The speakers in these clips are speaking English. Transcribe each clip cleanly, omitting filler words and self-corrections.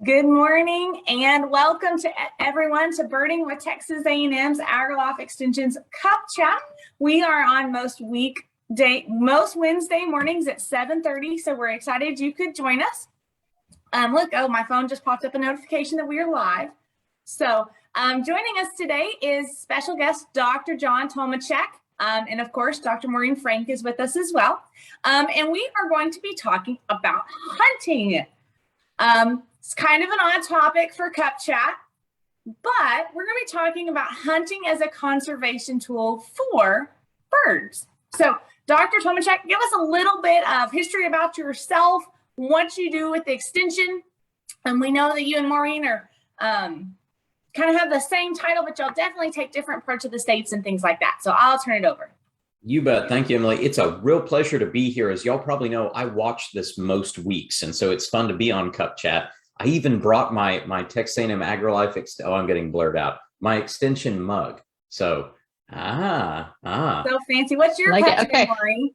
Good morning and welcome to everyone to Birding with Texas A&M's AgriLife Extension's Cup Chat. We are on most Wednesday mornings at 7:30, so we're excited you could join us. Look, my phone just popped up a notification that we are live. So joining us today is special guest Dr. John Tomecek, and of course Dr. Maureen Frank is with us as well. And we are going to be talking about hunting. It's kind of an odd topic for Cup Chat, but we're going to be talking about hunting as a conservation tool for birds. So, Dr. Tomecek, give us a little bit of history about yourself, what you do with the extension. And we know that you and Maureen are kind of have the same title, but y'all definitely take different parts of the states and things like that. So I'll turn it over. You bet. Thank you, Emily. It's a real pleasure to be here. As y'all probably know, I watch this most weeks, and so it's fun to be on Cup Chat. I even brought my Texas A&M AgriLife, I'm getting blurred out, my extension mug. So, So fancy. What's your pet today, Maureen?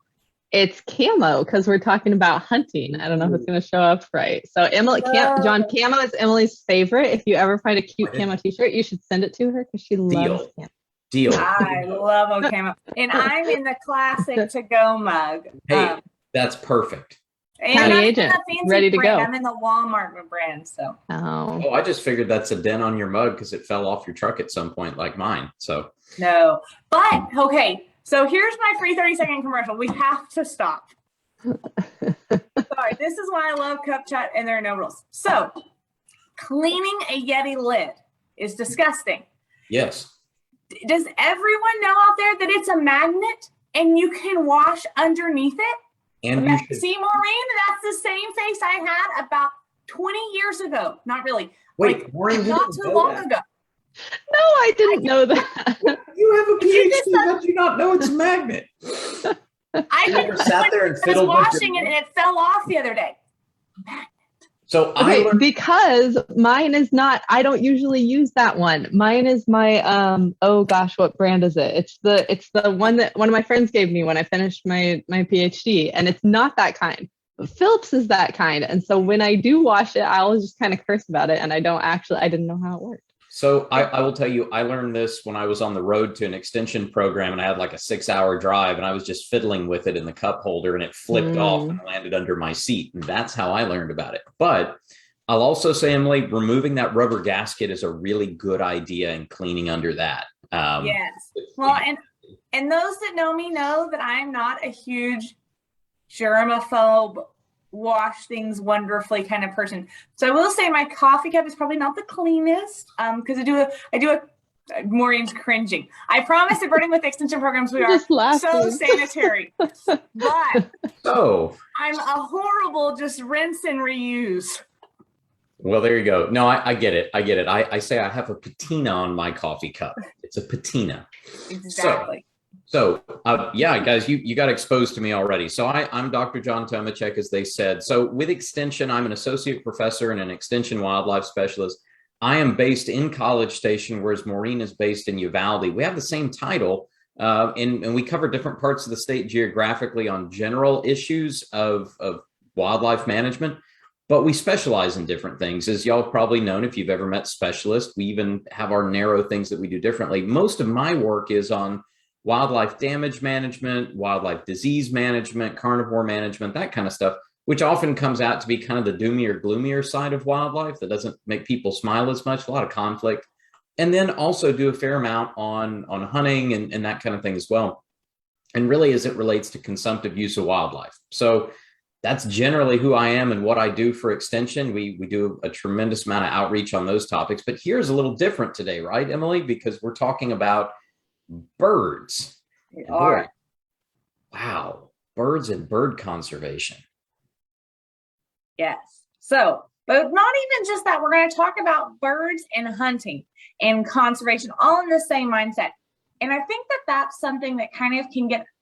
It's camo, because we're talking about hunting. I don't know if it's going to show up right. So Emily, John, camo is Emily's favorite. If you ever find a cute camo t-shirt, you should send it to her because she loves camo. Deal. I love a camo. And I'm in the classic to-go mug. Hey, that's perfect. And County I'm agent, ready to go. I'm in the Walmart brand, so. Oh, I just figured that's a dent on your mug because it fell off your truck at some point, like mine. So no, but okay. So here's my free 30-second commercial. We have to stop. Sorry, this is why I love Cup Chat and there are no rules. So cleaning a Yeti lid is disgusting. Yes. Does everyone know out there that it's a magnet and you can wash underneath it? And see, Maureen, that's the same face I had about 20 years ago. Not really. Wait, Maureen, not too long ago. No, I didn't know that. You have a PhD, how do you not know it's a magnet? I never sat there and fiddled with washing it and it fell off the other day. So because mine is not, I don't usually use that one. Mine is my oh gosh, what brand is it? It's the one that one of my friends gave me when I finished my PhD, and it's not that kind. But Phillips is that kind. And so when I do wash it, I'll just kind of curse about it, and I didn't know how it worked. So I will tell you, I learned this when I was on the road to an extension program, and I had like a 6-hour drive, and I was just fiddling with it in the cup holder, and it flipped off and landed under my seat. And that's how I learned about it. But I'll also say, Emily, removing that rubber gasket is a really good idea in cleaning under that. Yes. Well, and those that know me know that I'm not a huge germaphobe, wash things wonderfully kind of person. So I will say my coffee cup is probably not the cleanest because I do a Maureen's cringing. I promise at Birding with Extension programs we are so sanitary. But I'm a horrible just rinse and reuse. Well, there you go. No, I get it. I say I have a patina on my coffee cup. It's a patina. Exactly. So yeah, guys, you got exposed to me already. So I'm Dr. John Tomecek, as they said. So with Extension, I'm an associate professor and an Extension wildlife specialist. I am based in College Station, whereas Maureen is based in Uvalde. We have the same title, and we cover different parts of the state geographically on general issues of wildlife management, but we specialize in different things. As y'all probably known, if you've ever met specialists, we even have our narrow things that we do differently. Most of my work is on wildlife damage management, wildlife disease management, carnivore management, that kind of stuff, which often comes out to be kind of the doomier, gloomier side of wildlife that doesn't make people smile as much, a lot of conflict. And then also do a fair amount on hunting and that kind of thing as well. And really as it relates to consumptive use of wildlife. So that's generally who I am and what I do for Extension. We do a tremendous amount of outreach on those topics, but here's a little different today, right, Emily? Because we're talking about birds. Wow, birds and bird conservation. Yes. So, but not even just that, we're going to talk about birds and hunting and conservation all in the same mindset. And I think that that's something that kind of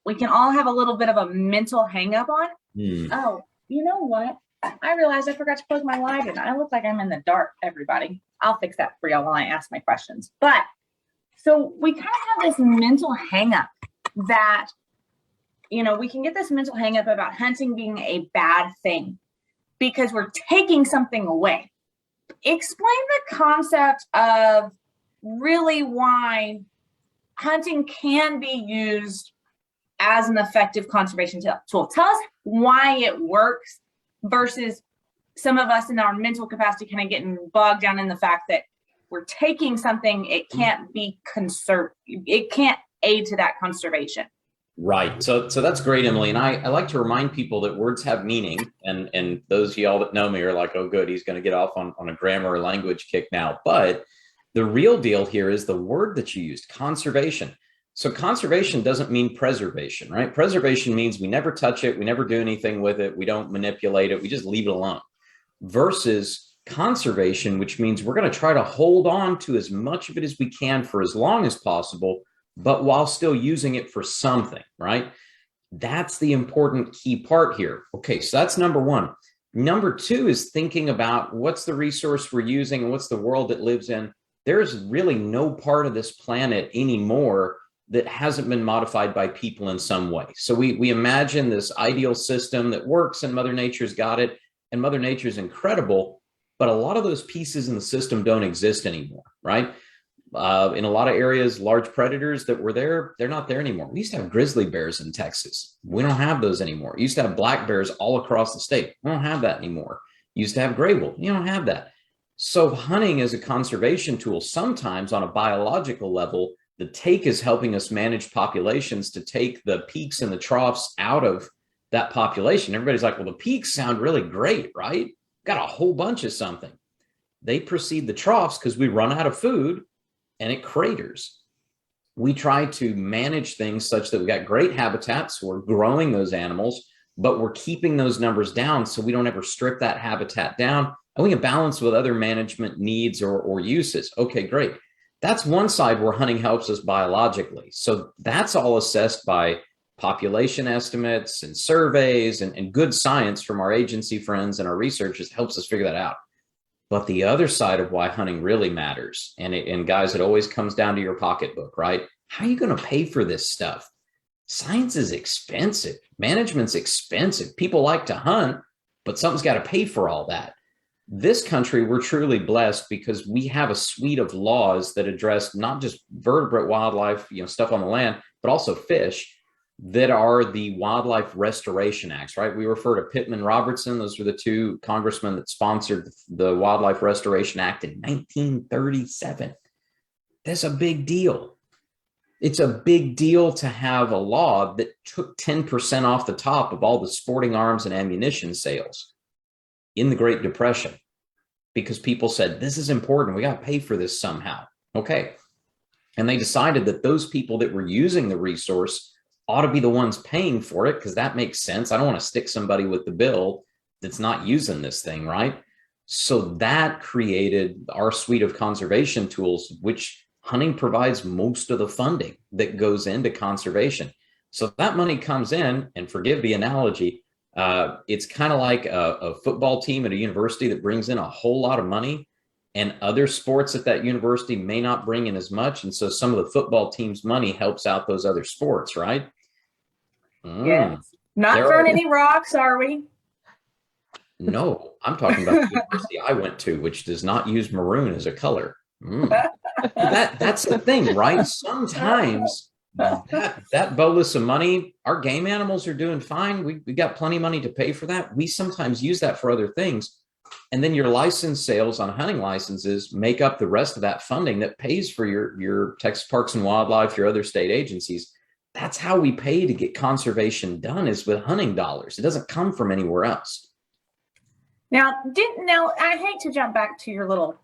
we can all have a little bit of a mental hang up on. Oh, you know what? I realized I forgot to plug my light in. I look like I'm in the dark, everybody. I'll fix that for y'all while I ask my questions. But so we kind of have this mental hang up that, we can get this mental hang up about hunting being a bad thing because we're taking something away. explain the concept of really why hunting can be used as an effective conservation tool. Tell us why it works versus some of us in our mental capacity kind of getting bogged down in the fact that we're taking something, it can't be conserved, it can't aid to that conservation. Right. So that's great, Emily. And I like to remind people that words have meaning. And those of y'all that know me are like, oh, good, he's going to get off on a grammar or language kick now. But the real deal here is the word that you used, conservation. So conservation doesn't mean preservation, right? Preservation means we never touch it. We never do anything with it. We don't manipulate it. We just leave it alone. Versus conservation, which means we're going to try to hold on to as much of it as we can for as long as possible, but while still using it for something, right? That's the important key part here. Okay, so that's number one. Number two is thinking about what's the resource we're using and what's the world it lives in. There's really no part of this planet anymore that hasn't been modified by people in some way. So we imagine this ideal system that works and Mother Nature's got it, and Mother Nature's incredible, but a lot of those pieces in the system don't exist anymore, right? In a lot of areas, large predators that were there, they're not there anymore. We used to have grizzly bears in Texas. We don't have those anymore. We used to have black bears all across the state. We don't have that anymore. Used to have gray wolf. You don't have that. So hunting as a conservation tool, sometimes on a biological level, the take is helping us manage populations to take the peaks and the troughs out of that population. Everybody's like, well, the peaks sound really great, right? Got a whole bunch of something. They precede the troughs because we run out of food and it craters. We try to manage things such that we got great habitats. So we're growing those animals, but we're keeping those numbers down so we don't ever strip that habitat down. And we can balance with other management needs or uses. Okay, great. That's one side where hunting helps us biologically. So that's all assessed by population estimates and surveys and good science from our agency friends and our researchers helps us figure that out. But the other side of why hunting really matters, and guys, it always comes down to your pocketbook, right? How are you going to pay for this stuff? Science is expensive. Management's expensive. People like to hunt, but something's got to pay for all that. This country, we're truly blessed because we have a suite of laws that address not just vertebrate wildlife, stuff on the land, but also fish that are the Wildlife Restoration Acts, right? We refer to Pittman Robertson. Those were the two congressmen that sponsored the Wildlife Restoration Act in 1937. That's a big deal. It's a big deal to have a law that took 10% off the top of all the sporting arms and ammunition sales in the Great Depression, because people said, this is important. We got to pay for this somehow. Okay. And they decided that those people that were using the resource ought to be the ones paying for it, because that makes sense. I don't want to stick somebody with the bill that's not using this thing, right? So that created our suite of conservation tools, which hunting provides most of the funding that goes into conservation. So that money comes in, and forgive the analogy, it's kind of like a football team at a university that brings in a whole lot of money, and other sports at that university may not bring in as much. And so some of the football team's money helps out those other sports, right? Yes. Not throwing any rocks, are we? No, I'm talking about the university I went to, which does not use maroon as a color. That's the thing, right? Sometimes that bolus of money, our game animals are doing fine. We got plenty of money to pay for that. We sometimes use that for other things. And then your license sales on hunting licenses make up the rest of that funding that pays for your Texas Parks and Wildlife, your other state agencies. That's how we pay to get conservation done, is with hunting dollars. It doesn't come from anywhere else. Now, I hate to jump back to your little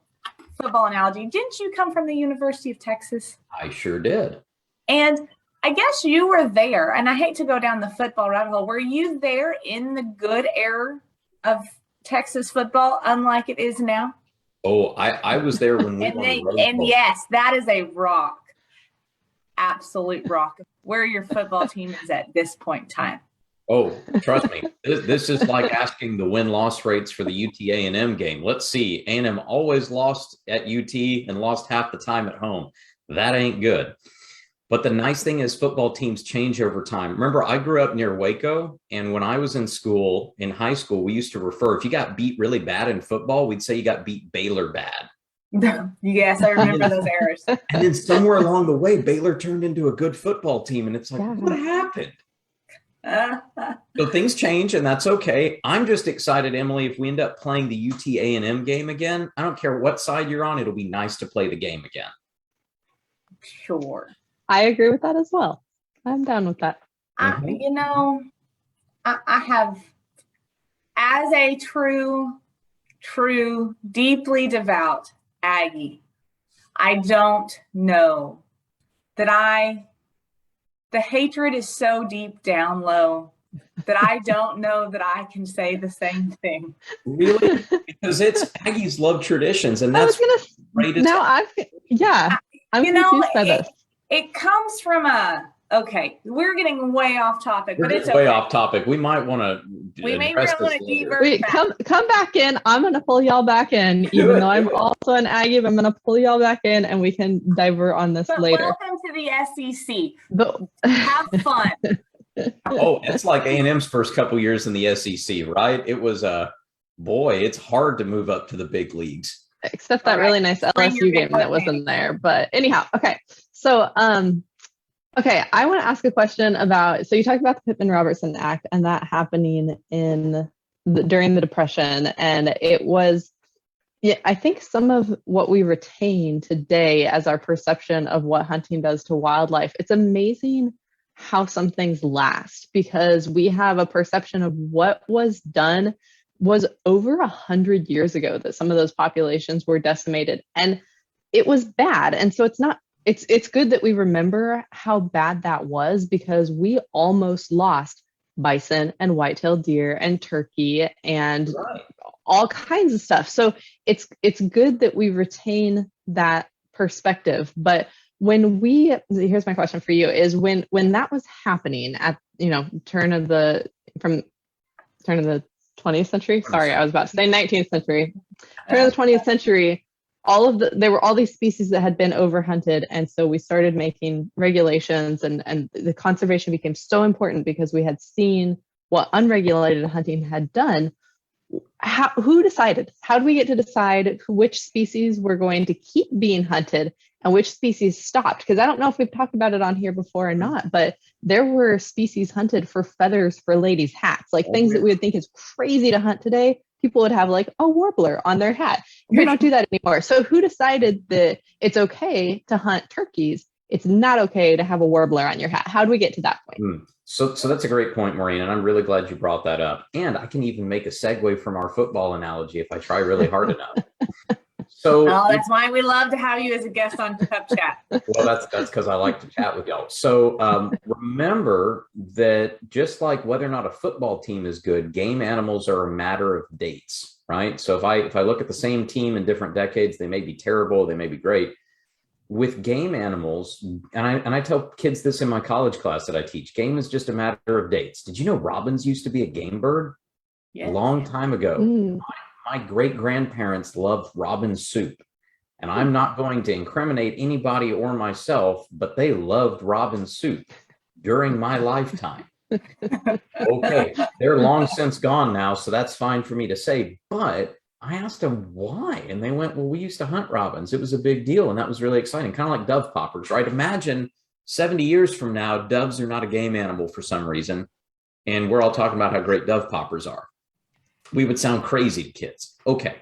football analogy. Didn't you come from the University of Texas? I sure did. And I guess you were there, and I hate to go down the football rabbit hole. Were you there in the good era of Texas football, unlike it is now? Oh, I was there when we won the Rose Bowl. Yes, that is a rock. Absolute rock. Where your football team is at this point in time. Oh, trust me. This is like asking the win-loss rates for the UT A&M game. Let's see. A&M always lost at UT and lost half the time at home. That ain't good. But the nice thing is football teams change over time. Remember, I grew up near Waco, and when I was in school, in high school, we used to refer, if you got beat really bad in football, we'd say you got beat Baylor bad. Yes, I remember those eras. And then somewhere along the way, Baylor turned into a good football team. And it's like, what happened? So things change, and that's okay. I'm just excited, Emily, if we end up playing the UT A&M game again, I don't care what side you're on, it'll be nice to play the game again. Sure. I agree with that as well. I'm down with that. You know, I have, as a true, deeply devout Aggie, I don't know that the hatred is so deep down low that I don't know that I can say the same thing. Really? Because Aggies love traditions, and that's I'm confused by this. It comes from okay, we're getting way off topic, but it's way off topic. We might want to. We may want to divert. Wait, come back in. I'm going to pull y'all back in, even though I'm also an Aggie. I'm going to pull y'all back in, and we can divert on this later. Welcome to the SEC. Have fun. Oh, it's like A&M's first couple years in the SEC, right? It was boy, it's hard to move up to the big leagues. Except that really nice LSU game that was in there. But anyhow, okay. So, okay, I want to ask a question about, so you talked about the Pittman-Robertson Act and that happening during the Depression. And it was, I think some of what we retain today as our perception of what hunting does to wildlife, it's amazing how some things last, because we have a perception of what was done was over 100 years ago that some of those populations were decimated, and it was bad. And so it's good that we remember how bad that was, because we almost lost bison and white-tailed deer and turkey and all kinds of stuff. So it's good that we retain that perspective. But here's my question for you, is when that was happening at, turn of the 20th century. Sorry, I was about to say 19th century. Turn of the 20th century, there were all these species that had been overhunted. And so we started making regulations, and the conservation became so important because we had seen what unregulated hunting had done. Who decided? How do we get to decide which species were going to keep being hunted and which species stopped? Because I don't know if we've talked about it on here before or not, but there were species hunted for feathers for ladies' hats, like things that we would think is crazy to hunt today. People would have like a warbler on their hat. We don't do that anymore. So who decided that it's okay to hunt turkeys? It's not okay to have a warbler on your hat. How do we get to that point? So that's a great point, Maureen, and I'm really glad you brought that up. And I can even make a segue from our football analogy if I try really hard enough. So that's why we love to have you as a guest on Cup Chat. Well, that's because I like to chat with y'all. So remember that just like whether or not a football team is good, game animals are a matter of dates, right? So if I look at the same team in different decades, they may be terrible, they may be great. With game animals, and I tell kids this in my college class that I teach, game is just a matter of dates. Did you know robins used to be a game bird? Yes. A long time ago? My great-grandparents loved robin soup. And I'm not going to incriminate anybody or myself, but they loved robin soup during my lifetime. Okay, they're long since gone now, so that's fine for me to say. But I asked them why, and they went, well, we used to hunt robins. It was a big deal, and that was really exciting, kind of like dove poppers, right? Imagine 70 years from now, doves are not a game animal for some reason, and we're all talking about how great dove poppers are. We would sound crazy to kids. Okay,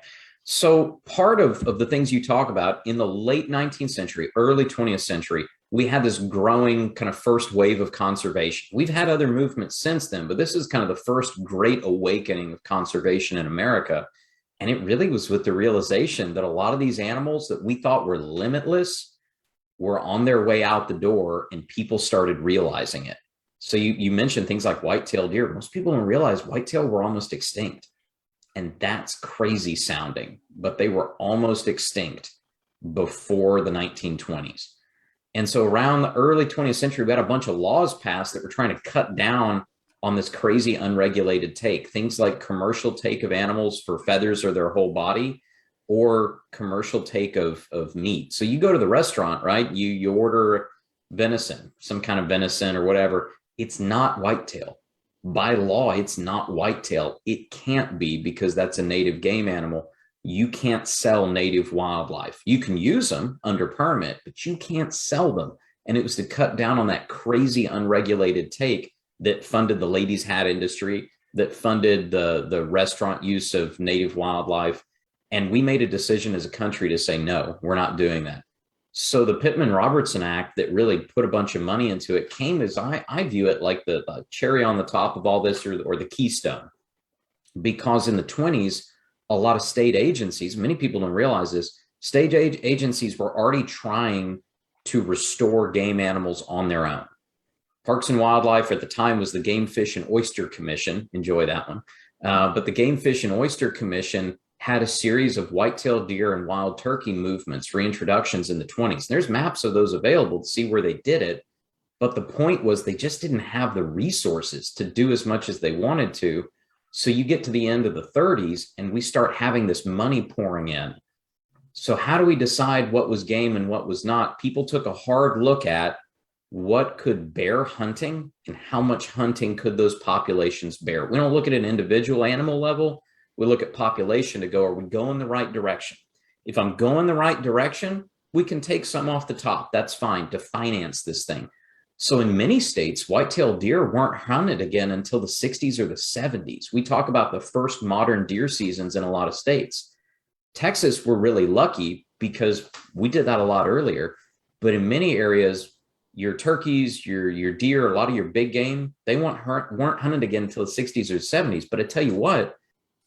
so part of the things you talk about in the late 19th century, early 20th century, we had this growing kind of first wave of conservation. We've had other movements since then, but this is kind of the first great awakening of conservation in America. And it really was with the realization that a lot of these animals that we thought were limitless were on their way out the door, and people started realizing it. So you mentioned things like white-tailed deer. Most people don't realize white-tailed were almost extinct. And that's crazy sounding, but they were almost extinct before the 1920s. And so around the early 20th century, we had a bunch of laws passed that were trying to cut down on this crazy unregulated take. Things like commercial take of animals for feathers or their whole body, or commercial take of meat. So you go to the restaurant, right? You order venison, some kind of venison or whatever, it's not whitetail. By law, it's not whitetail. It can't be, because that's a native game animal. You can't sell native wildlife. You can use them under permit, but you can't sell them. And it was to cut down on that crazy unregulated take that funded the ladies' hat industry, that funded the restaurant use of native wildlife. And we made a decision as a country to say, no, we're not doing that. So the Pittman-Robertson Act that really put a bunch of money into it came as, I view it like the cherry on the top of all this, or the keystone. Because in the 20s, a lot of state agencies, many people don't realize this, state agencies were already trying to restore game animals on their own. Parks and Wildlife at the time was the Game, Fish, and Oyster Commission. Enjoy that one. But the Game, Fish, and Oyster Commission had a series of white-tailed deer and wild turkey movements, reintroductions in the 20s. There's maps of those available to see where they did it. But the point was they just didn't have the resources to do as much as they wanted to. So you get to the end of the 30s and we start having this money pouring in. So how do we decide what was game and what was not? People took a hard look at what could bear hunting and how much hunting could those populations bear. We don't look at an individual animal level. We look at population to go, are we going the right direction? If I'm going the right direction, we can take some off the top. That's fine to finance this thing. So in many states, white-tailed deer weren't hunted again until the 60s or the 70s. We talk about the first modern deer seasons in a lot of states. Texas, we're really lucky because we did that a lot earlier. But in many areas, your turkeys, your deer, a lot of your big game, they weren't hunted again until the 60s or 70s. But I tell you what,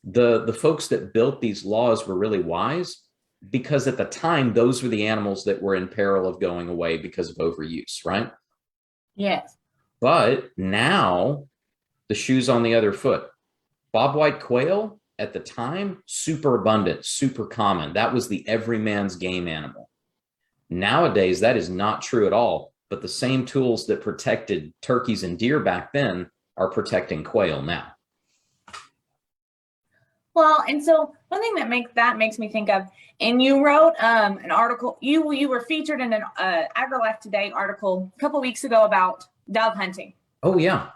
the folks that built these laws were really wise, because at the time, those were the animals that were in peril of going away because of overuse, right? Yes. But now the shoe's on the other foot. Bobwhite quail at the time, super abundant, super common. That was the everyman's game animal. Nowadays, that is not true at all. But the same tools that protected turkeys and deer back then are protecting quail now. Well, and so one thing that makes me think of, and you wrote an article, you were featured in an AgriLife Today article a couple weeks ago about dove hunting. Oh, yeah.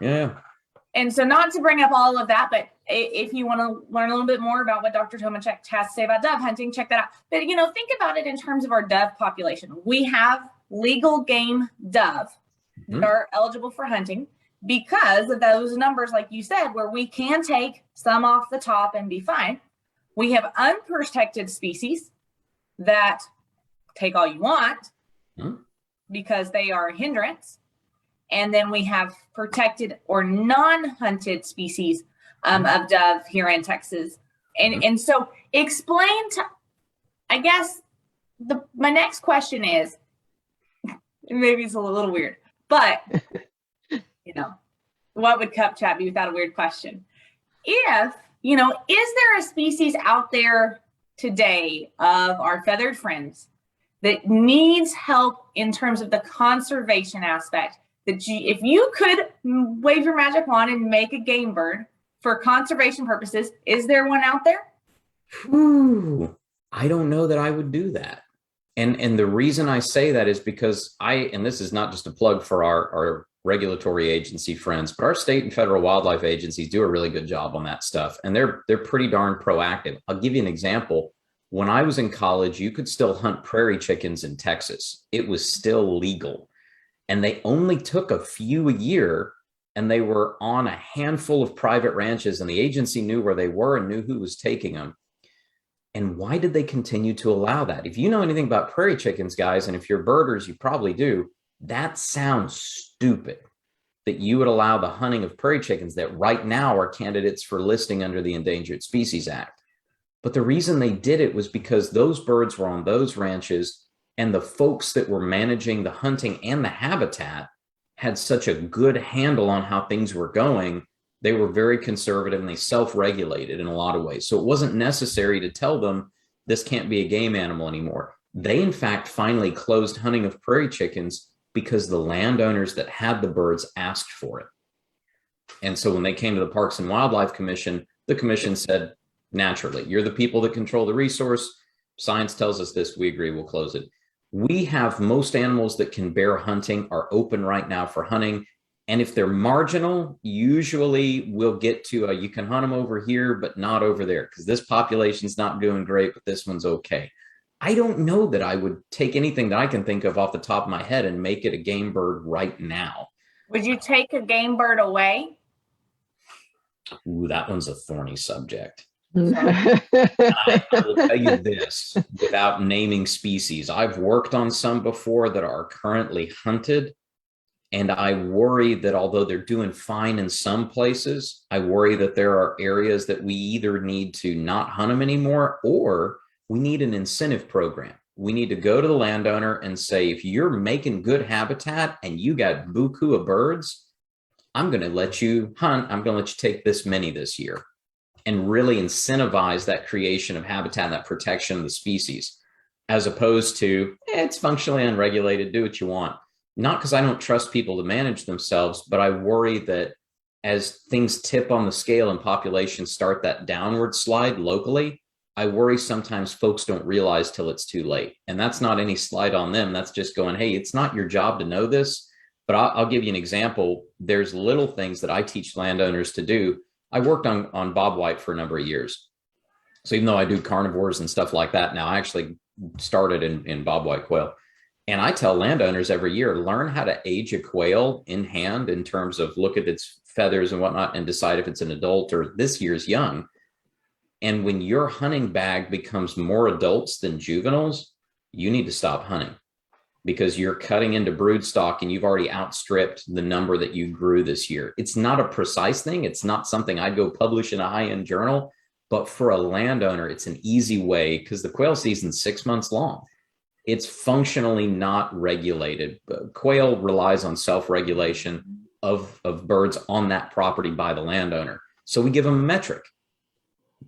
And so not to bring up all of that, but if you want to learn a little bit more about what Dr. Tomecek has to say about dove hunting, check that out. But, think about it in terms of our dove population. We have legal game dove that are eligible for hunting because of those numbers, like you said, where we can take some off the top and be fine. We have unprotected species that take all you want because they are a hindrance. And then we have protected or non-hunted species of dove here in Texas. And so explain to, I guess, my next question is, maybe it's a little weird, but, what would Cup Chat be without a weird question? If, is there a species out there today of our feathered friends that needs help in terms of the conservation aspect? That if you could wave your magic wand and make a game bird for conservation purposes, is there one out there? Ooh, I don't know that I would do that. And the reason I say that is because and this is not just a plug for our regulatory agency friends, but our state and federal wildlife agencies do a really good job on that stuff. And they're pretty darn proactive. I'll give you an example. When I was in college, you could still hunt prairie chickens in Texas. It was still legal. And they only took a few a year, and they were on a handful of private ranches, and the agency knew where they were and knew who was taking them. And why did they continue to allow that? If you know anything about prairie chickens, guys, and if you're birders, you probably do, that sounds stupid that you would allow the hunting of prairie chickens that right now are candidates for listing under the Endangered Species Act. But the reason they did it was because those birds were on those ranches, and the folks that were managing the hunting and the habitat had such a good handle on how things were going. They were very conservative and they self-regulated in a lot of ways. So it wasn't necessary to tell them this can't be a game animal anymore. They, in fact, finally closed hunting of prairie chickens because the landowners that had the birds asked for it. And so when they came to the Parks and Wildlife Commission, the commission said, naturally, you're the people that control the resource. Science tells us this, we agree, we'll close it. We have most animals that can bear hunting are open right now for hunting. And if they're marginal, usually we'll get to you can hunt them over here, but not over there because this population's not doing great, but this one's okay. I don't know that I would take anything that I can think of off the top of my head and make it a game bird right now. Would you take a game bird away? Ooh, that one's a thorny subject. Mm. I will tell you this without naming species. I've worked on some before that are currently hunted. And I worry that although they're doing fine in some places, I worry that there are areas that we either need to not hunt them anymore, or we need an incentive program. We need to go to the landowner and say, if you're making good habitat and you got buku of birds, I'm going to let you hunt. I'm going to let you take this many this year, and really incentivize that creation of habitat and that protection of the species, as opposed to it's functionally unregulated, do what you want. Not because I don't trust people to manage themselves, but I worry that as things tip on the scale and populations start that downward slide locally, I worry sometimes folks don't realize till it's too late. And that's not any slight on them. That's just going, hey, it's not your job to know this. But I'll give you an example. There's little things that I teach landowners to do. I worked on bobwhite for a number of years. So even though I do carnivores and stuff like that now, I actually started in bobwhite quail. And I tell landowners every year, learn how to age a quail in hand in terms of look at its feathers and whatnot and decide if it's an adult or this year's young. And when your hunting bag becomes more adults than juveniles, you need to stop hunting because you're cutting into brood stock and you've already outstripped the number that you grew this year. It's not a precise thing. It's not something I'd go publish in a high-end journal, but for a landowner, it's an easy way because the quail season's 6 months long. It's functionally not regulated. Quail relies on self-regulation of birds on that property by the landowner. So we give them a metric.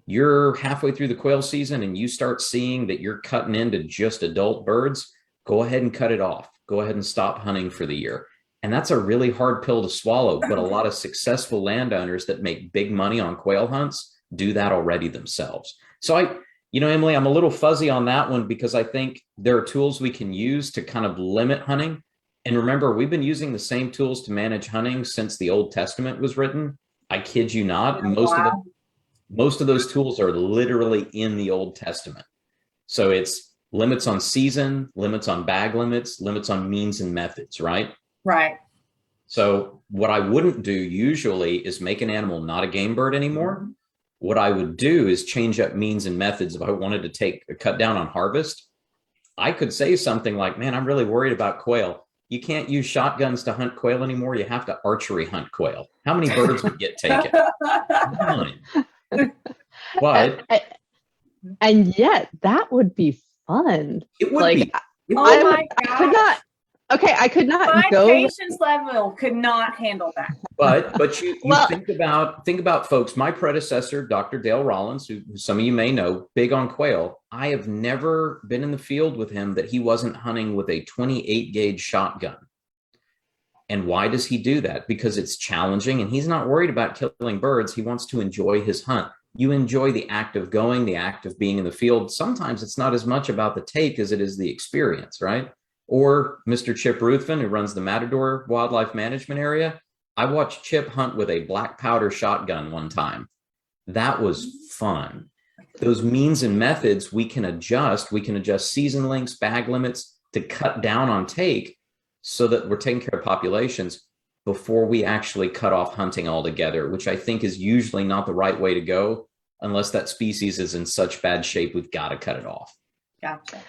You're halfway through the quail season and you start seeing that you're cutting into just adult birds, go ahead and cut it off. Go ahead and stop hunting for the year. And that's a really hard pill to swallow, but a lot of successful landowners that make big money on quail hunts do that already themselves. So Emily, I'm a little fuzzy on that one because I think there are tools we can use to kind of limit hunting. And remember, we've been using the same tools to manage hunting since the Old Testament was written. I kid you not. Most of those tools are literally in the Old Testament. So it's limits on season, limits on bag limits, limits on means and methods, right? Right. So what I wouldn't do usually is make an animal not a game bird anymore. What I would do is change up means and methods. If I wanted to take a cut down on harvest, I could say something like, man, I'm really worried about quail. You can't use shotguns to hunt quail anymore. You have to archery hunt quail. How many birds would get taken? None. But and yet that would be fun. It would be. Oh my God. I could not My go. patience level could not handle that. But you think about folks. My predecessor, Dr. Dale Rollins, who some of you may know, big on quail. I have never been in the field with him that he wasn't hunting with a 28 gauge shotgun. And why does he do that? Because it's challenging and he's not worried about killing birds. He wants to enjoy his hunt. You enjoy the act of going, the act of being in the field. Sometimes it's not as much about the take as it is the experience, right? Or Mr. Chip Ruthven, who runs the Matador Wildlife Management Area. I watched Chip hunt with a black powder shotgun one time. That was fun. Those means and methods we can adjust. We can adjust season lengths, bag limits to cut down on take so that we're taking care of populations before we actually cut off hunting altogether, which I think is usually not the right way to go unless that species is in such bad shape, we've got to cut it off. Gotcha.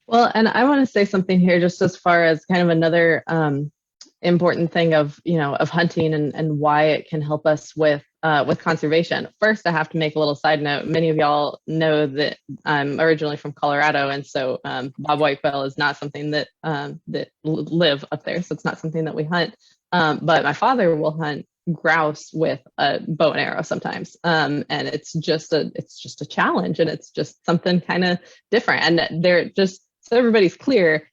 Well, and I want to say something here just as far as kind of another important thing of hunting and why it can help us with conservation. First, I have to make a little side note. Many of y'all know that I'm originally from Colorado, and so bobwhite quail is not something that live up there. So it's not something that we hunt. But my father will hunt grouse with a bow and arrow sometimes, and it's just a challenge, and it's just something kind of different. And they're just so everybody's clear.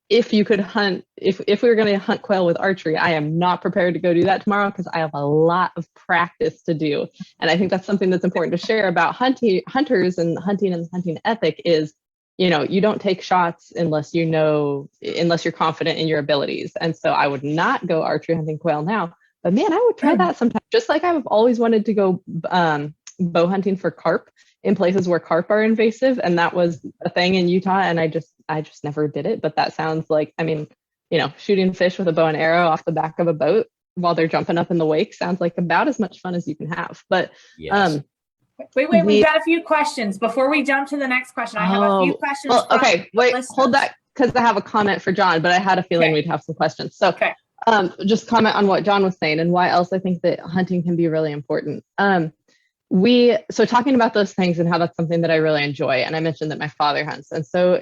If you could hunt, if we were going to hunt quail with archery, I am not prepared to go do that tomorrow because I have a lot of practice to do. And I think that's something that's important to share about hunters and the hunting ethic is you don't take shots unless unless you're confident in your abilities. And so I would not go archery hunting quail now, but man, I would try that sometime. Just like I've always wanted to go bow hunting for carp in places where carp are invasive. And that was a thing in Utah. And I just never did it. But that sounds like, I mean, shooting fish with a bow and arrow off the back of a boat while they're jumping up in the wake sounds like about as much fun as you can have. But Yes. Wait, we've got a few questions before we jump to the next question. I have a few questions. Well, okay, wait, hold that, because I have a comment for John, but I had a feeling we'd have some questions. So just comment on what John was saying and why else I think that hunting can be really important. So talking about those things and how that's something that I really enjoy. And I mentioned that my father hunts. And so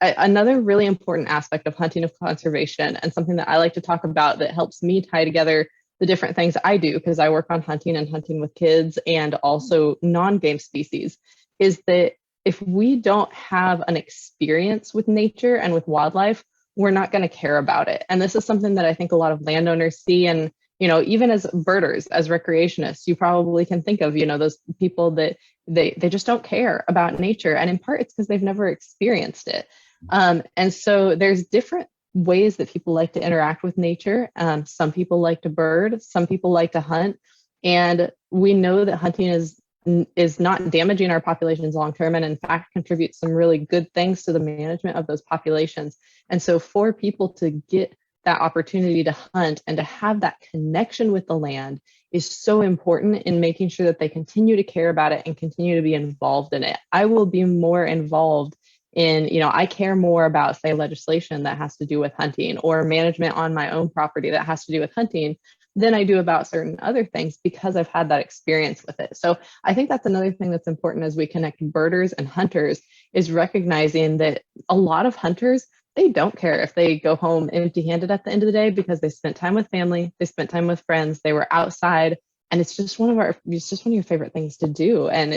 another really important aspect of hunting of conservation, and something that I like to talk about that helps me tie together the different things I do, because I work on hunting and hunting with kids and also non-game species, is that if we don't have an experience with nature and with wildlife, we're not going to care about it. And this is something that I think a lot of landowners see. And, even as birders, as recreationists, you probably can think of, those people that they just don't care about nature. And in part, it's because they've never experienced it. And so there's different ways that people like to interact with nature. Some people like to bird, some people like to hunt. And we know that hunting is not damaging our populations long term, and in fact contributes some really good things to the management of those populations. And so for people to get that opportunity to hunt and to have that connection with the land is so important in making sure that they continue to care about it and continue to be involved in it. I will be more involved in, I care more about, say, legislation that has to do with hunting or management on my own property that has to do with hunting than I do about certain other things, because I've had that experience with it. So I think that's another thing that's important as we connect birders and hunters, is recognizing that a lot of hunters, they don't care if they go home empty-handed at the end of the day, because they spent time with family, they spent time with friends, they were outside, and it's just one of your favorite things to do. And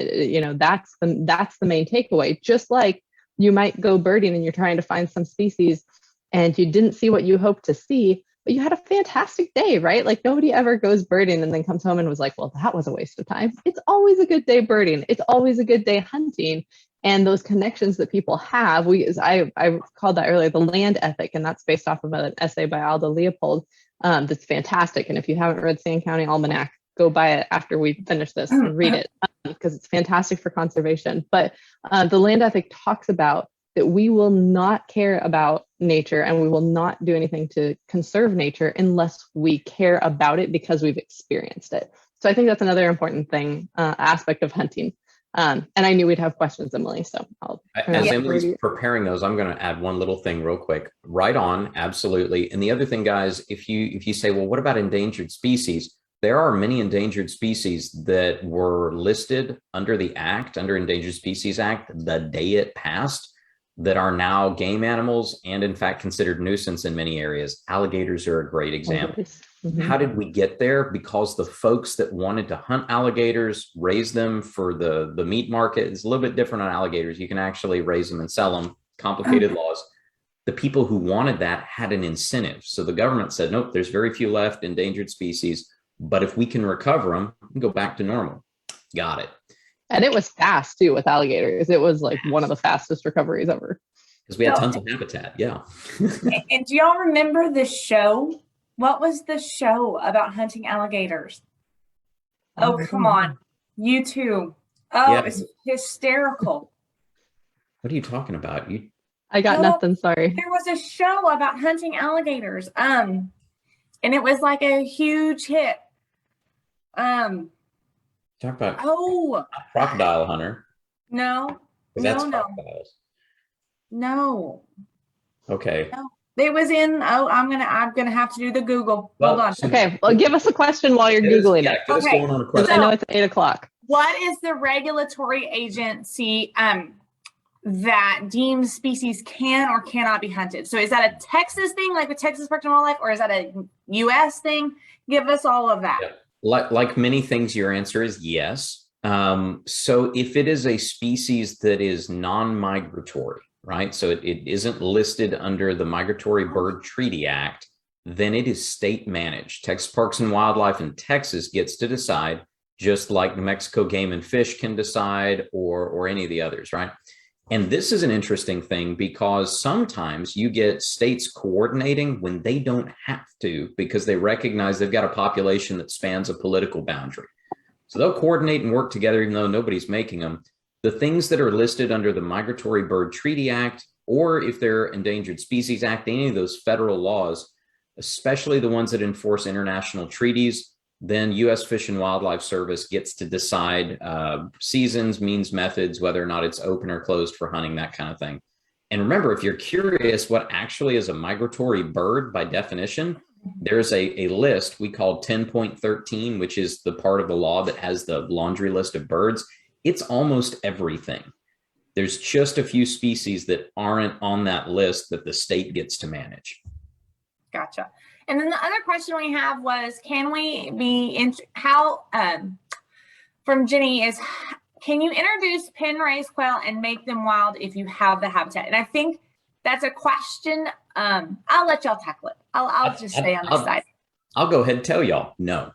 that's the main takeaway. Just like you might go birding and you're trying to find some species and you didn't see what you hoped to see, but you had a fantastic day, right? Like nobody ever goes birding and then comes home and was like, well, that was a waste of time. It's always a good day birding. It's always a good day hunting. And those connections that people have, I called that earlier the land ethic, and that's based off of an essay by Aldo Leopold that's fantastic. And if you haven't read Sand County Almanac, go buy it after we finish this and read it, because it's fantastic for conservation. But the land ethic talks about that we will not care about nature and we will not do anything to conserve nature unless we care about it because we've experienced it. So I think that's another important thing, aspect of hunting. And I knew we'd have questions, Emily, so as Emily's preparing those, I'm going to add one little thing real quick. Right on, absolutely. And the other thing, guys, if you say, well, what about endangered species? There are many endangered species that were listed under the Act, under Endangered Species Act, the day it passed, that are now game animals and in fact considered nuisance in many areas. Alligators are a great example. Mm-hmm. How did we get there? Because the folks that wanted to hunt alligators, raise them for the meat market, it's a little bit different on alligators. You can actually raise them and sell them, complicated laws. The people who wanted that had an incentive. So the government said, nope, there's very few left, endangered species, but if we can recover them, we can go back to normal. Got it. And it was fast too with alligators. It was like one of the fastest recoveries ever. Because we had tons of habitat. Yeah. And do y'all remember the show? What was the show about hunting alligators? Oh, come on. YouTube. Oh, yeah. It's hysterical. What are you talking about? I got nothing, sorry. There was a show about hunting alligators. And it was like a huge hit. Talk about Crocodile Hunter. No. Okay. No. It was in. I'm gonna have to do the Google. Well, hold on. Okay. Well, give us a question while you're Googling it. Get us going on a question. I know it's 8:00. What is the regulatory agency that deems species can or cannot be hunted? So is that a Texas thing, like with Texas Parks and Wildlife, or is that a U.S. thing? Give us all of that. Yeah. Like many things, your answer is yes. So if it is a species that is non-migratory, right? So it isn't listed under the Migratory Bird Treaty Act, then it is state managed. Texas Parks and Wildlife in Texas gets to decide, just like New Mexico Game and Fish can decide, or any of the others, right? And this is an interesting thing because sometimes you get states coordinating when they don't have to because they recognize they've got a population that spans a political boundary. So they'll coordinate and work together even though nobody's making them. The things that are listed under the Migratory Bird Treaty Act, or if they're Endangered Species Act, any of those federal laws, especially the ones that enforce international treaties, then U.S. Fish and Wildlife Service gets to decide seasons, means, methods, whether or not it's open or closed for hunting, that kind of thing. And remember, if you're curious what actually is a migratory bird by definition, there's a list we call 10.13, which is the part of the law that has the laundry list of birds. It's almost everything. There's just a few species that aren't on that list that the state gets to manage. Gotcha. And then the other question we have was, can we be from Jenny is, can you introduce pen-raised quail and make them wild if you have the habitat? And I think that's a question. I'll let y'all tackle it. I'll just stay on this side. I'll go ahead and tell y'all, no.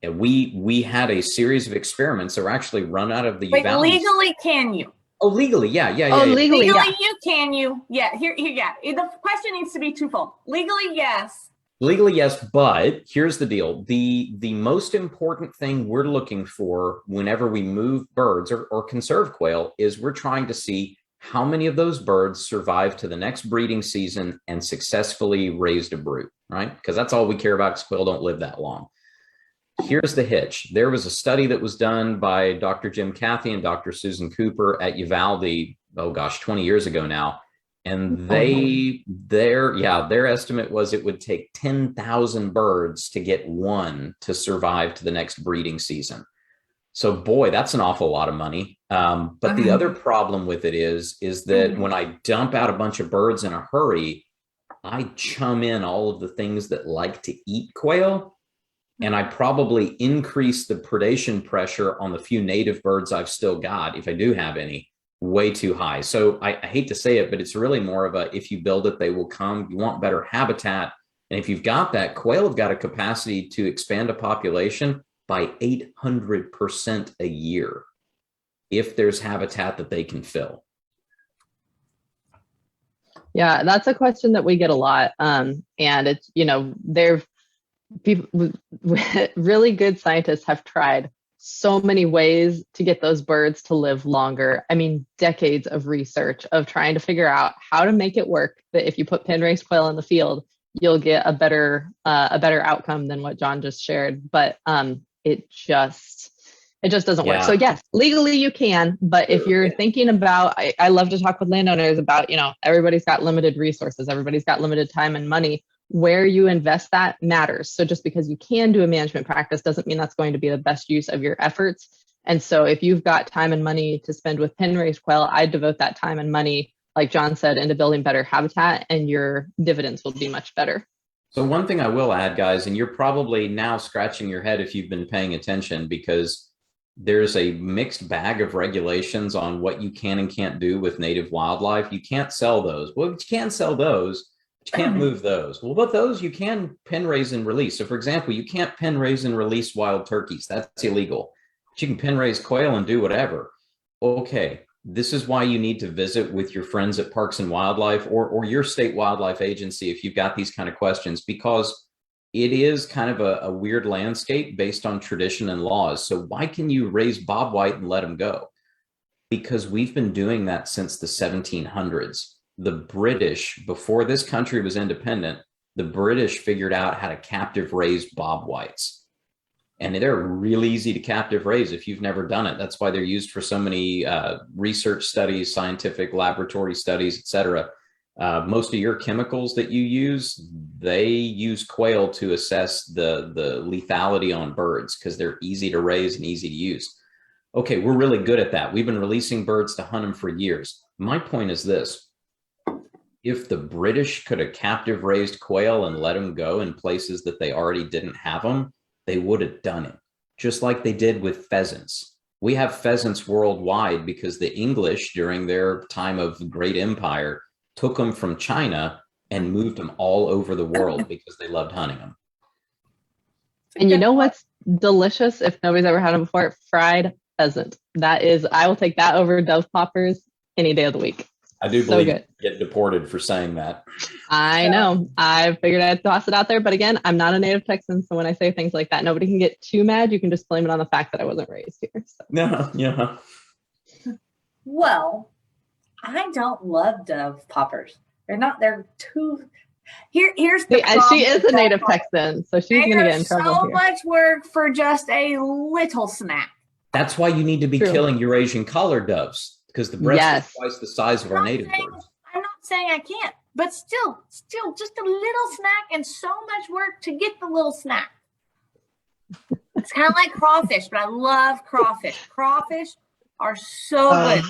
We had a series of experiments that were actually run out of the Valley. Legally, can you? Oh, legally, yeah. Legally, yeah. Here, yeah. The question needs to be twofold. Legally, yes. Legally, yes, but here's the deal. The most important thing we're looking for whenever we move birds or conserve quail is we're trying to see how many of those birds survive to the next breeding season and successfully raised a brood, right? Because that's all we care about, because quail don't live that long. Here's the hitch. There was a study that was done by Dr. Jim Cathy and Dr. Susan Cooper at Uvalde, 20 years ago now. And their estimate was it would take 10,000 birds to get one to survive to the next breeding season. So boy, that's an awful lot of money. But the other problem with it is that when I dump out a bunch of birds in a hurry, I chum in all of the things that like to eat quail. And I probably increase the predation pressure on the few native birds I've still got, if I do have any, way too high. So I hate to say it, but it's really more of a, if you build it, they will come. You want better habitat. And if you've got that, quail have got a capacity to expand a population by 800% a year if there's habitat that they can fill. Yeah, that's a question that we get a lot. And it's, people, really good scientists have tried so many ways to get those birds to live longer. I mean, decades of research of trying to figure out how to make it work, that if you put pen-raised quail in the field, you'll get a better outcome than what John just shared. But it just doesn't work. So yes, legally you can, but if you're thinking about, I love to talk with landowners about, everybody's got limited resources, everybody's got limited time and money. Where you invest that matters. So just because you can do a management practice doesn't mean that's going to be the best use of your efforts. And so if you've got time and money to spend with pen-raised quail, I'd devote that time and money, like John said, into building better habitat, and your dividends will be much better. So one thing I will add, guys, and you're probably now scratching your head if you've been paying attention, because there's a mixed bag of regulations on what you can and can't do with native wildlife. You can't sell those. Well, you can sell those. You can't move those. Well, but those you can pen raise and release. So for example, you can't pen raise and release wild turkeys. That's illegal. But you can pen raise quail and do whatever. Okay, this is why you need to visit with your friends at Parks and Wildlife or your state wildlife agency if you've got these kind of questions, because it is kind of a weird landscape based on tradition and laws. So why can you raise bobwhite and let them go? Because we've been doing that since the 1700s. The British, before this country was independent, the British figured out how to captive raise bobwhites. And they're really easy to captive raise if you've never done it. That's why they're used for so many research studies, scientific laboratory studies, et cetera. Most of your chemicals that you use, they use quail to assess the lethality on birds because they're easy to raise and easy to use. Okay, we're really good at that. We've been releasing birds to hunt them for years. My point is this. If the British could have captive raised quail and let them go in places that they already didn't have them, they would have done it, just like they did with pheasants. We have pheasants worldwide because the English, during their time of great empire, took them from China and moved them all over the world because they loved hunting them. And you know what's delicious if nobody's ever had them before? Fried pheasant. That is, I will take that over dove poppers any day of the week. I do So believe good. you get deported for saying that. I know. I figured I'd toss it out there. But again, I'm not a native Texan. So when I say things like that, nobody can get too mad. You can just blame it on the fact that I wasn't raised here. So. Yeah. Well, I don't love Dove poppers. They're too. Here's the problem. She is a native Texan, so she's going to get in trouble so here. much work for just a little snack. That's why you need to be killing Eurasian collared doves, because the breast is twice the size of our native birds. I'm not saying I can't, but still, just a little snack and so much work to get the little snack. It's kind of like crawfish, but I love crawfish. Crawfish are so good,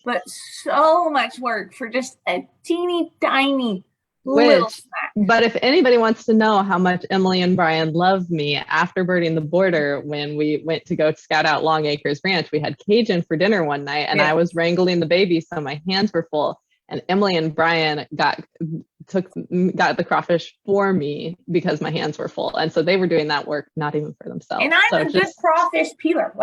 but so much work for just a teeny tiny little snack. But if anybody wants to know how much Emily and Brian love me, after birding the border, when we went to go scout out Long Acres Ranch, we had Cajun for dinner one night, and I was wrangling the baby, so my hands were full. And Emily and Brian got the crawfish for me because my hands were full, and so they were doing that work not even for themselves. And I'm a good crawfish peeler.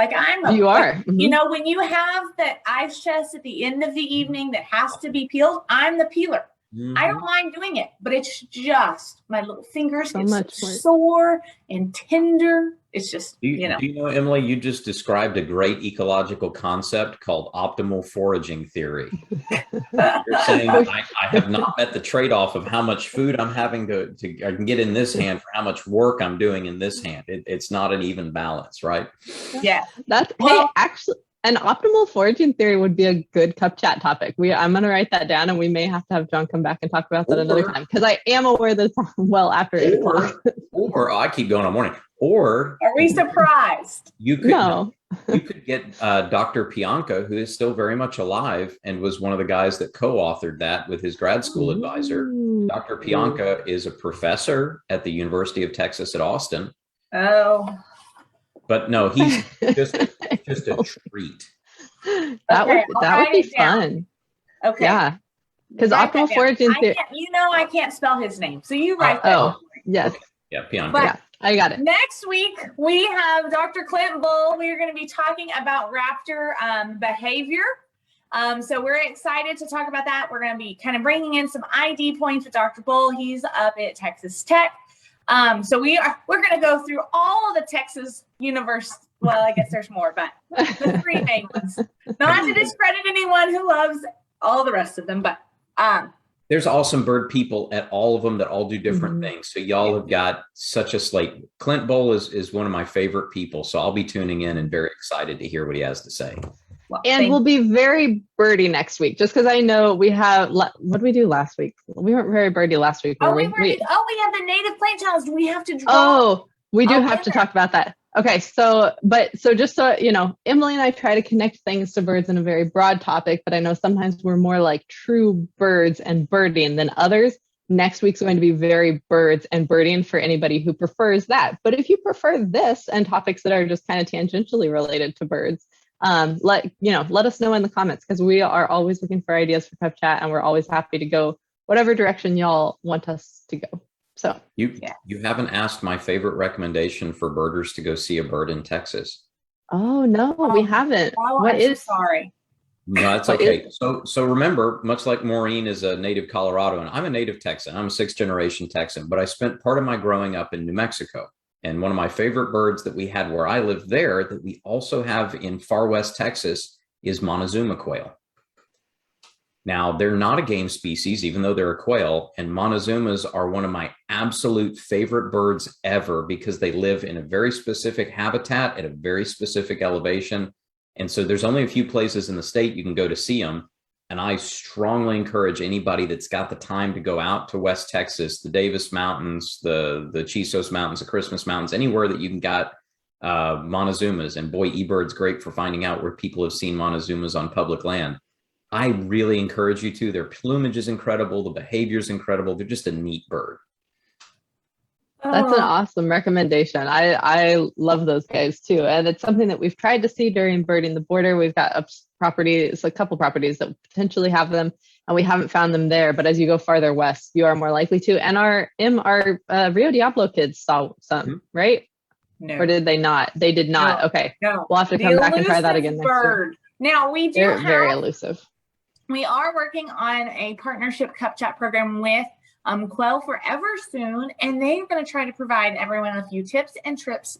You are. You know, when you have that ice chest at the end of the evening that has to be peeled, I'm the peeler. Mm-hmm. I don't mind doing it, but it's just my little fingers get sore and tender. It's just, Do you know, Emily, you just described a great ecological concept called optimal foraging theory. You're saying I have not met the trade-off of how much food I'm having I can get in this hand for how much work I'm doing in this hand. It's not an even balance, right? Yeah. Actually, an optimal foraging theory would be a good cup chat topic. I'm going to write that down, and we may have to have John come back and talk about that another time, because I am aware that it's well after 8 o'clock. Or I keep going all morning. Or are we surprised? You could get Dr. Pianka, who is still very much alive and was one of the guys that co-authored that with his grad school advisor. Dr. Pianka is a professor at the University of Texas at Austin. Oh. But no, he's just a treat. That would be fun. Okay. Yeah. Because optimal foraging theory. I can't spell his name. So you write that. Oh, yes. Okay. Yeah, Pianka. But I got it. Next week, we have Dr. Clint Bull. We are going to be talking about raptor behavior. So we're excited to talk about that. We're going to be kind of bringing in some ID points with Dr. Bull. He's up at Texas Tech. So we're going to go through all of the Texas universe. Well, I guess there's more, but the 3 main ones. Not to discredit anyone who loves all the rest of them, but there's awesome bird people at all of them that all do different things. So y'all have got such a slate. Clint Bull is one of my favorite people. So I'll be tuning in and very excited to hear what he has to say. Well, and we'll be very birdie next week, just because I know we have, what did we do last week? We weren't very birdie last week. We have the native plant challenge. Do we have to draw? Oh, we do have to talk about that. Okay, so just so you know, Emily and I try to connect things to birds in a very broad topic, but I know sometimes we're more like true birds and birding than others. Next week's going to be very birds and birding for anybody who prefers that. But if you prefer this and topics that are just kind of tangentially related to birds, let us know in the comments, because we are always looking for ideas for Cup Chat, and we're always happy to go whatever direction y'all want us to go. So you haven't asked my favorite recommendation for birders to go see a bird in Texas. Oh no, we haven't. Oh, sorry. No, that's okay. So remember, much like Maureen is a native Coloradoan, I'm a native Texan. I'm a 6th generation Texan, but I spent part of my growing up in New Mexico. And one of my favorite birds that we had where I lived there that we also have in far west Texas is Montezuma quail. Now, they're not a game species, even though they're a quail, and Montezumas are one of my absolute favorite birds ever because they live in a very specific habitat at a very specific elevation. And so there's only a few places in the state you can go to see them. And I strongly encourage anybody that's got the time to go out to West Texas, the Davis Mountains, the Chisos Mountains, the Christmas Mountains, anywhere that you can got Montezumas. And boy, eBird's great for finding out where people have seen Montezumas on public land. I really encourage you to. Their plumage is incredible. The behavior is incredible. They're just a neat bird. That's an awesome recommendation. I love those guys too. And it's something that we've tried to see during birding the border. We've got a couple properties that potentially have them, and we haven't found them there. But as you go farther west, you are more likely to. And our Rio Diablo kids saw some, right? No. Or did they not? They did not. No. Okay. No. We'll have to come back and try that again next year. Now we do They're very elusive. we are working on a partnership cup chat program with Quail Forever soon, and they're going to try to provide everyone a few tips and tricks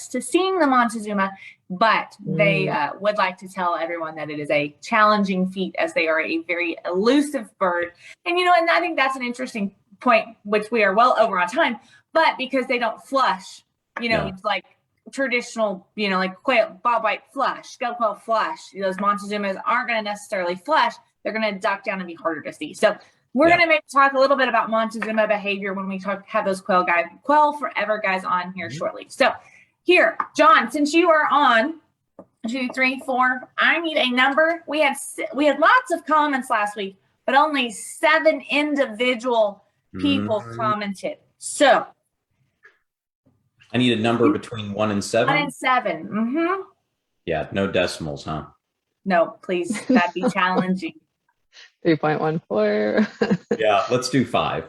to seeing the Montezuma, but they would like to tell everyone that it is a challenging feat as they are a very elusive bird. And, and I think that's an interesting point, which we are well over on time, but because they don't flush, it's like traditional, like quail, bobwhite flush, scale quail flush. Those Montezumas aren't going to necessarily flush. They're going to duck down and be harder to see. So we're going to maybe talk a little bit about Montezuma behavior when we have those Quail Forever guys on here shortly. So here, John, since you are on 2, 3, 4, I need a number. We had lots of comments last week, but only 7 individual people commented. So I need a number between 1 and 7. 1 and 7. Yeah, no decimals, huh? No, please. That'd be challenging. 3.14. Yeah, let's do 5.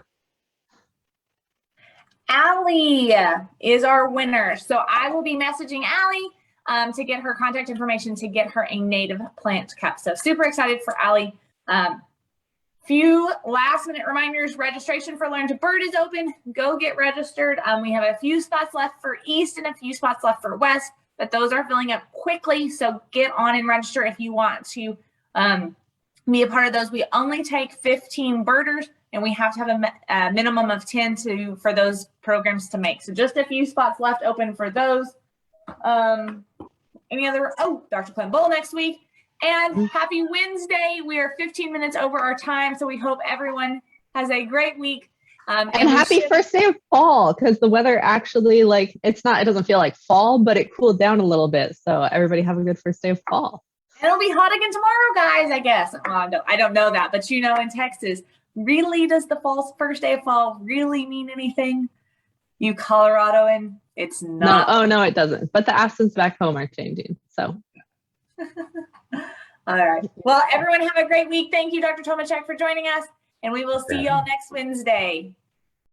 Allie is our winner. So I will be messaging Allie to get her contact information to get her a native plant cup. So super excited for Allie. Few last minute reminders. Registration for Learn to Bird is open. Go get registered. We have a few spots left for East and a few spots left for West, but those are filling up quickly. So get on and register if you want to be a part of those. We only take 15 birders, and we have to have a minimum of 10 for those programs to make. So just a few spots left open for those. Any other? Oh, Dr. Clem Bowl next week. And happy Wednesday. We are 15 minutes over our time, so we hope everyone has a great week. And happy first day of fall, because the weather actually, it doesn't feel like fall, but it cooled down a little bit. So everybody have a good first day of fall. It'll be hot again tomorrow, guys, I guess. Well, I don't know that, but in Texas, really, does the first day of fall really mean anything? You Coloradoan, it's not. No, no, it doesn't. But the absence back home are changing, so. All right. Well, everyone have a great week. Thank you, Dr. Tomecek, for joining us, and we will see y'all next Wednesday.